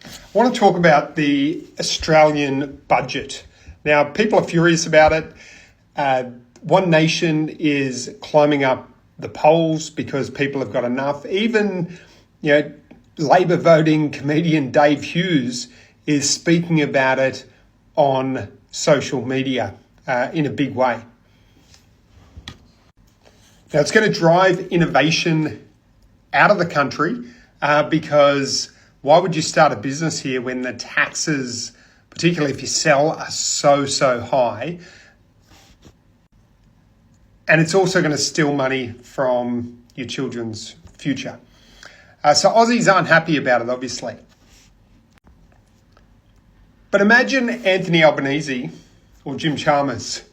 I want to talk about the Australian budget. Now, people are furious about it. One Nation is climbing up the polls because people have got enough. Even, Labor voting comedian Dave Hughes is speaking about it on social media in a big way. Now, it's going to drive innovation out of the country because why would you start a business here when the taxes, particularly if you sell, are so high? And it's also going to steal money from your children's future. So Aussies aren't happy about it, obviously. But imagine Anthony Albanese or Jim Chalmers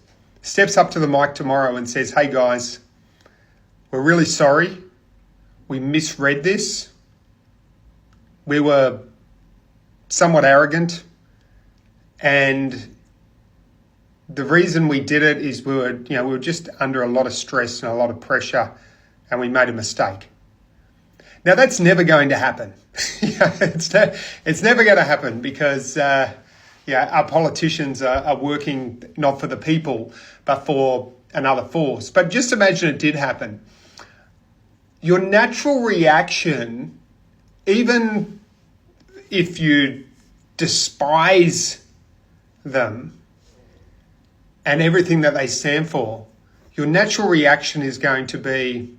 steps up to the mic tomorrow and says, "Hey guys, we're really sorry. We misread this. We were somewhat arrogant. And the reason we did it is we were just under a lot of stress and a lot of pressure, and we made a mistake." Now, that's never going to happen. It's never going to happen because our politicians are working not for the people, but for another force. But just imagine it did happen. Your natural reaction, even if you despise them and everything that they stand for, your natural reaction is going to be,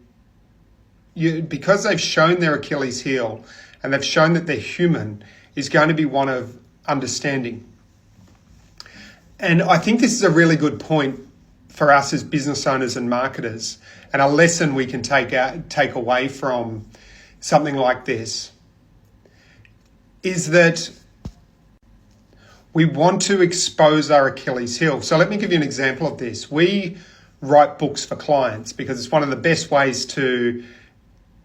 because they've shown their Achilles heel and they've shown that they're human, is going to be one of understanding. And I think this is a really good point for us as business owners and marketers, and a lesson we can take away from something like this is that we want to expose our Achilles heel. So let me give you an example of this. We write books for clients because it's one of the best ways to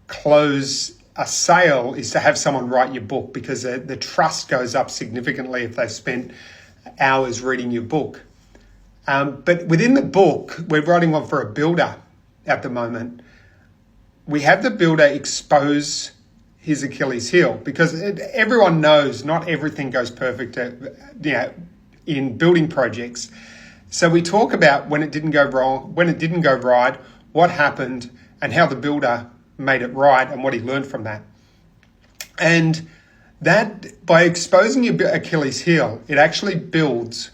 close a sale is to have someone write your book, because the trust goes up significantly if they've spent hours reading your book. But within the book, we're writing one for a builder at the moment. We have the builder expose his Achilles heel because everyone knows not everything goes perfect in building projects. So we talk about when it didn't go wrong, when it didn't go right, what happened, and how the builder made it right and what he learned from that. And that, by exposing your Achilles heel, it actually builds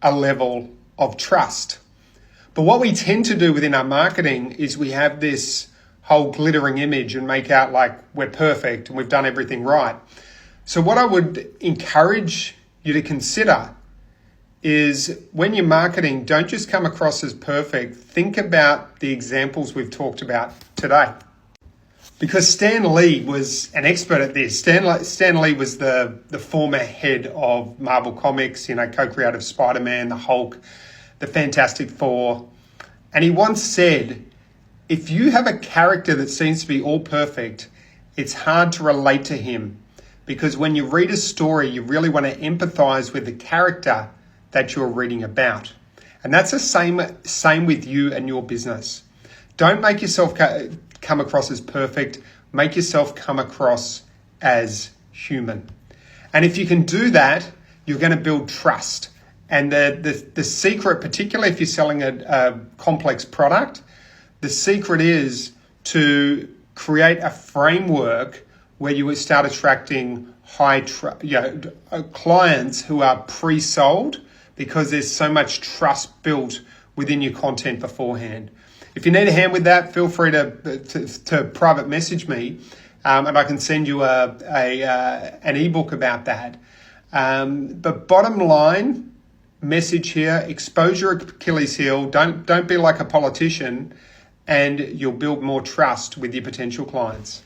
a level of trust. But what we tend to do within our marketing is we have this whole glittering image and make out like we're perfect and we've done everything right. So what I would encourage you to consider is when you're marketing, don't just come across as perfect. Think about the examples we've talked about today. Because Stan Lee was an expert at this. Stan Lee was the former head of Marvel Comics, co-creator of Spider-Man, the Hulk, the Fantastic Four. And he once said, if you have a character that seems to be all perfect, it's hard to relate to him, because when you read a story, you really want to empathize with the character that you're reading about. And that's the same with you and your business. Don't make yourself come across as perfect. Make yourself come across as human. And if you can do that, you're going to build trust. And the secret, particularly if you're selling a complex product, the secret is to create a framework where you start attracting clients who are pre-sold, because there's so much trust built within your content beforehand. If you need a hand with that, feel free to private message me, and I can send you an ebook about that. But bottom line message here: expose your Achilles heel. Don't be like a politician, and you'll build more trust with your potential clients.